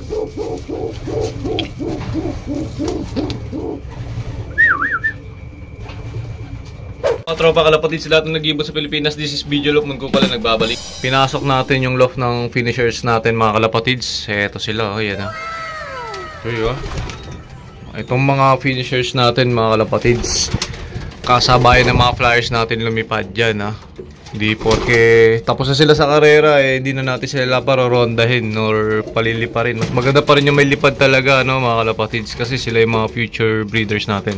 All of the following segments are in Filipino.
Mga tropa kalapatid, sa lahat ng nag-ibot sa Pilipinas, this is Video Loft. Mun ko pala nagbabalik. Pinasok natin yung loft ng finishers natin mga kalapatids. Eto sila, oh yan ah. So, itong mga finishers natin mga kalapatids, kasabayan ng mga flyers natin lumipad dyan ah. Hindi porke tapos na sila sa karera eh, hindi na natin sila parorondahin or palilipa rin. Mas maganda pa rin yung may lipad talaga no, mga kalapatids, kasi sila yung mga future breeders natin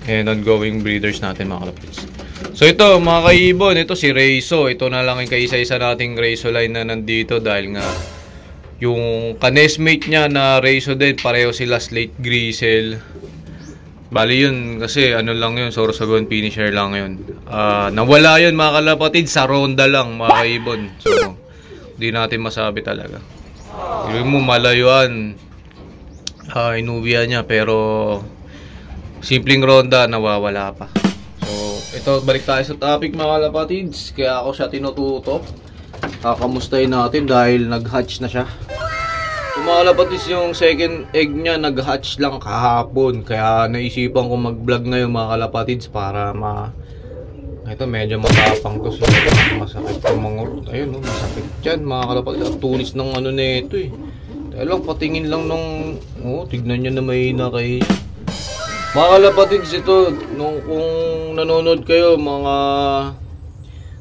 and ongoing breeders natin mga kalapatids. So ito mga kaibon, ito si Reiso. Ito na lang yung kaisa-isa nating Reiso line na nandito dahil nga yung kanesmate niya na Reiso din, pareho sila slate grisel. Bali yun kasi ano lang yun, Sorsogon finisher lang yun. Nawala yun mga kalapatid, sa ronda lang mga kaibon. So hindi natin masabi talaga. Hindi mo malayuan inuwian niya, pero simpleng ronda nawawala pa. So ito, balik tayo sa topic mga kalapatids. Kaya ako siya tinututok. Kakamustahin natin dahil nag-hatch na siya. So, mga kalapatids, yung second egg niya nag-hatch lang kahapon. Kaya naisipan ko mag-vlog ngayon mga kalapatids para ito medyo matapang to. So, masakit yung mga ayun, no? Masakit yan mga kalapatids. Ang tulis ng ano na ito eh. Dahil lang patingin lang nung tignan nyo na mahina kay mga kalapatids. Ito kung nanonood kayo, mga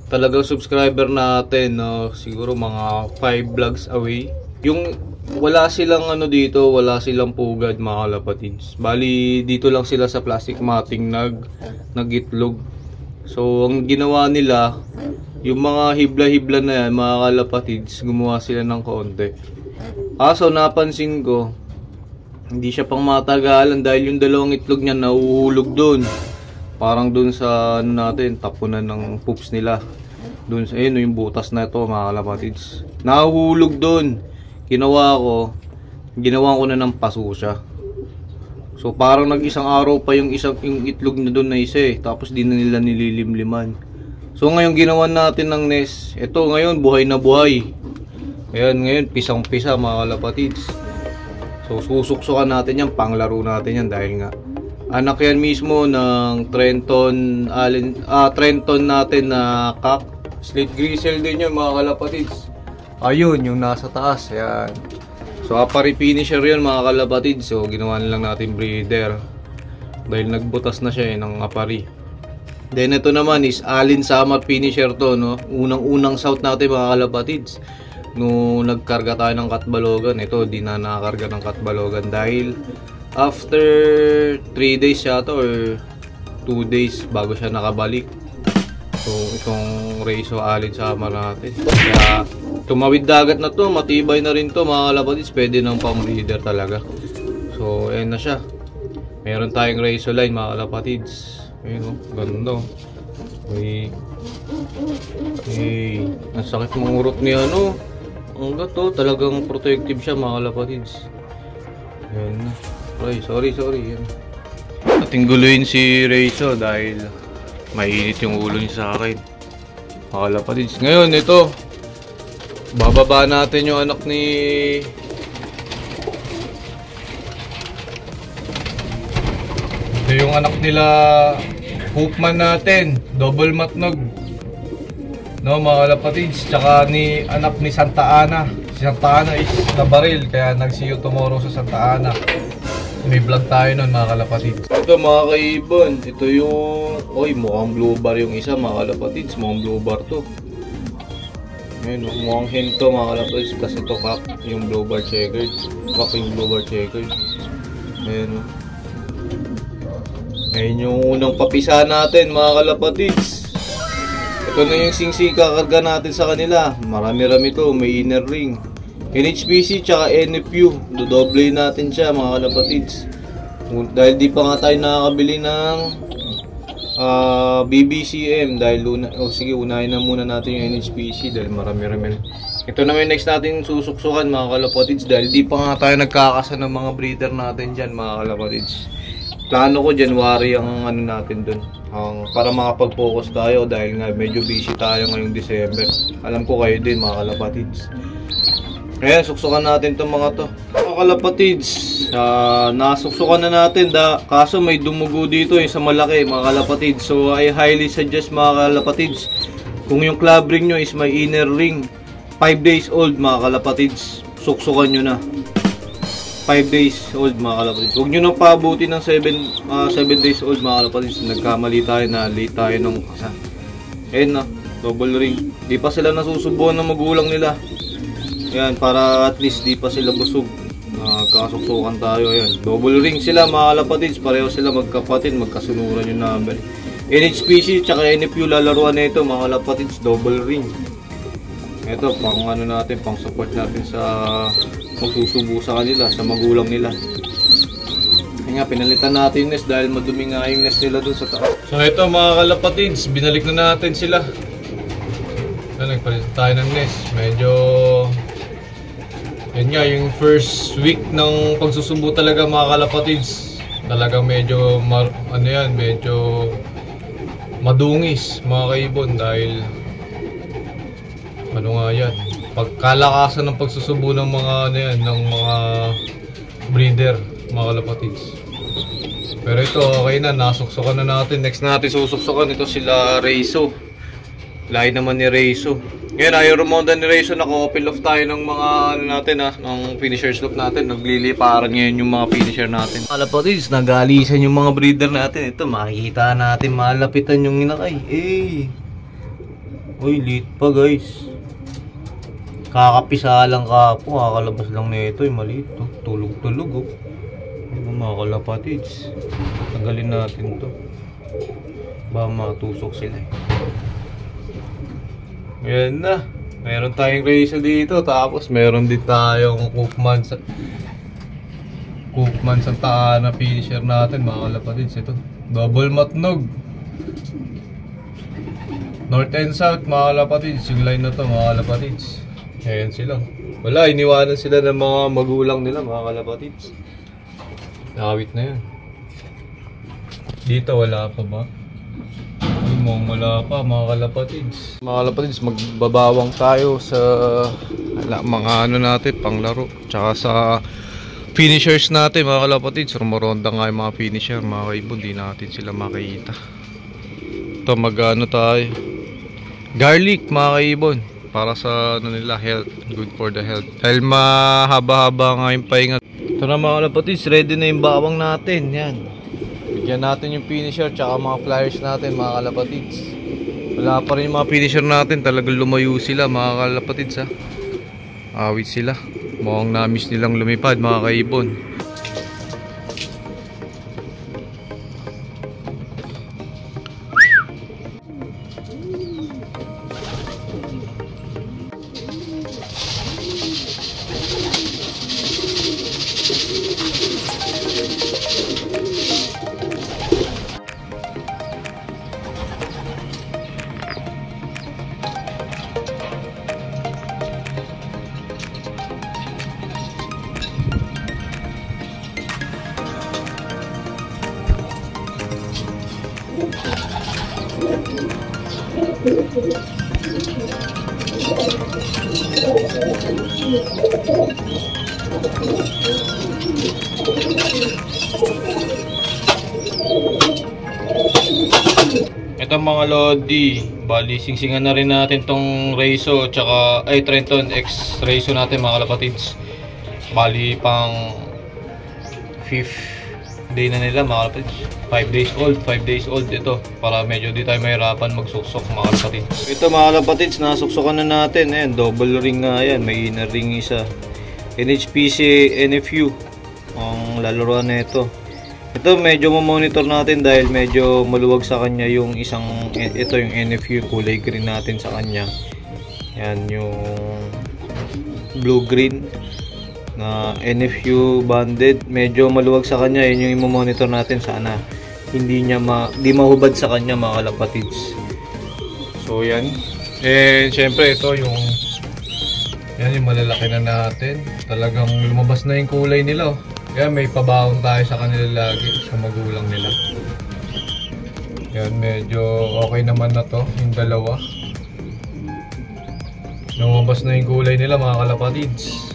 talagang subscriber natin, siguro mga 5 vlogs away, yung wala silang dito, wala silang pugad mga kalapatids. Bali dito lang sila sa plastic matting nag-itlog. So ang ginawa nila, yung mga hibla-hibla na yan mga kalapatids, gumawa sila ng konti. So napansin ko hindi siya pang matagalan dahil yung dalawang itlog niya nahuhulog doon. Parang doon sa natin, tapunan ng poops nila. Doon sa yung butas na ito mga kalapatids. Nahuhulog doon. Ginawa ko na ng paso siya. So parang nag-isang araw pa yung itlog na doon na isa eh. Tapos di na nila nililimliman. So ngayon ginawa natin ng nest. Ito ngayon buhay na buhay. Ayan ngayon pisang-pisa mga kalapatids. So susuksukan natin yan, panglaro natin yan dahil nga anak yan mismo ng Trenton natin na cock. Slate grisel din yun mga kalapatids. Ayun yung nasa taas, yan. So apari finisher yun mga kalapatids. So ginawa lang natin breeder dahil nagbutas na siya ng apari. Then ito naman is Alin Sama finisher to, no? Unang south natin mga kalapatids. Nung nagkarga tayo ng katbalogan, ito di na nakakarga ng katbalogan dahil after 3 days yata or 2 days bago siya nakabalik. So itong Reiso Alin Sama natin, kaya tumawid dagat na to, matibay na rin to mga kalapatids, pwede ng pang breeder talaga. So ayan na siya, meron tayong Reiso line mga kalapatids. Ayun ganda. Ang sakit mangurot niya ang gato, talagang protective siya mga kalapatids. Ayan na. Ay, sorry. Yan. Ating guluhin si Reiso dahil mainit yung ulo niya sa akin. Mga kalapatids. Ngayon, ito. Bababa natin yung anak ni ito yung anak nila Hoopman natin. Double matnog. No mga kalapatids, tsaka anak ni Santa Ana. Si Santa Ana is nabaril, kaya nag-see you tomorrow sa Santa Ana. May vlog tayo nun mga kalapatids. Ito mga kaibon, ito yung mukhang blue bar yung isa mga kalapatids. Mukhang blue bar to. Ayun, mukhang hen to mga kalapatids, kasi ito kak yung blue bar checkered. Kak yung blue bar checkered. Ayun. Ayun yung unang papisa natin mga kalapatids. Ito na yung sing-sing kakarga natin sa kanila. Marami-rami to, may inner ring. NHPC tsaka NFU. Dodoble natin siya mga kalapatids. Dahil di pa nga tayo nakakabili ng BBCM. Dahil sige, unahin na muna natin yung NHPC dahil marami-rami. Ito na yung next natin susuksukan mga kalapatids. Dahil di pa nga tayo nagkakasa ng mga breeder natin dyan mga kalapatids. Plano ko January ang natin dun. Para makapag-focus tayo dahil nga medyo busy tayo ngayong December. Alam ko kayo din mga kalapatids. Ayan, suksukan natin itong mga to. Mga kalapatids, nasuksukan na natin. Kaso may dumugo dito yung sa malaki, mga kalapatids. So I highly suggest mga kalapatids, kung yung club ring nyo is may inner ring, 5 days old mga kalapatids, suksukan nyo na. 5 days old mga kalapatids. Huwag nyo nang paabuti ng 7 days old mga kalapatids. Nagkamali tayo, na late tayo nung kasa. Ayan na, double ring. Di pa sila nasusubuan ng magulang nila. Ayan, para at least di pa sila busog. Kasuksukan tayo. Ayan, double ring sila mga kalapatids. Pareho sila magkapatid, magkasunuran yung number. NHPC tsaka NFU lalaruan na ito mga kalapatids, double ring. Ito, pang ano natin, pang support natin sa magsusubo sa kanila, sa magulang nila. Kaya nga, pinalitan natin yung nest dahil madumi nga yung nest nila dun sa taas. So ito mga kalapatids, binalik na natin sila. So, nagpalitan tayo ng nest. Medyo yan nga, yung first week ng pagsusubo talaga mga kalapatids, talagang medyo medyo madungis mga kaibon dahil ano nga yan, pagkalakasan ng pagsusubo ng mga ng mga breeder mga kalapatids. Pero ito okay na, nasuksukan na natin. Next natin susuksukan ito sila Reiso. Lahi naman ni Reiso. Ngayon, ayaw rumonda ni Reiso, naka-open off tayo ng mga ng finishers loop natin. Nagliliparan ngayon yung mga finisher natin. Kalapatids, nag-aalisan yung mga breeder natin. Ito, makikita natin, malapitan yung inakay. Uy, late pa guys. Kakapisa lang ka po, kakalabas lang na ito. Maliit to, tulog-tulog oh. Ayun mga kalapatids. Tagalin natin to. Ba matusok sila eh. Ayan na. Meron tayong Reiso dito. Tapos meron din tayong Cookman sa taan na finisher natin mga kalapatids. Ito, double matnog. North and South mga kalapatids. Yung line na to mga kalapatids. Ayan sila. Wala, iniwanan sila ng mga magulang nila mga kalapatids. Nakawit na yan. Dito wala pa ba? Wala pa mga kalapatids. Mga kalapatids, magbabawang tayo sa mga natin, panglaro. Tsaka sa finishers natin mga kalapatids. Rumoronda nga yung mga finisher mga kaibon. Di natin sila makikita. Ito tayo. Garlic mga kaibon. Para sa nila, health. Good for the health. Dahil mahaba-haba nga yung pahinga. Ito na mga kalapatids, ready na yung bawang natin. Yan. Bigyan natin yung finisher tsaka mga flyers natin mga kalapatids. Wala pa rin yung mga finisher natin. Talagang lumayo sila mga kalapatids ha. Awit sila. Mukhang na-miss nilang lumipad mga kaibon. Ito mga lodi, bali singsingan na rin natin tong Reiso tsaka Trenton X Reiso natin mga kalapatids. Bali pang 5th day na nila mga kalapatids. 5 days old ito, para medyo di tayo mahirapan magsuksok mga kalapatids. Ito mga kalapatids, nasuksokan na natin. Ayan, double ring nga yan, may inner ring isa. NHPC NFU ang lalaroan na ito. Ito medyo mamonitor natin dahil medyo maluwag sa kanya yung isang, ito yung NFU, kulay green natin sa kanya. Yan yung blue green na NFU banded, medyo maluwag sa kanya. Yun yung i-monitor natin, sana hindi mahubad sa kanya mga kalapatids. So yan, and syempre ito yung malalaki na natin, talagang lumabas na yung kulay nila. Kaya may pabaon tayo sa kanila lagi, sa magulang nila. Yan, medyo okay naman na to, yung dalawa. Lumabas na yung kulay nila mga kalapatids.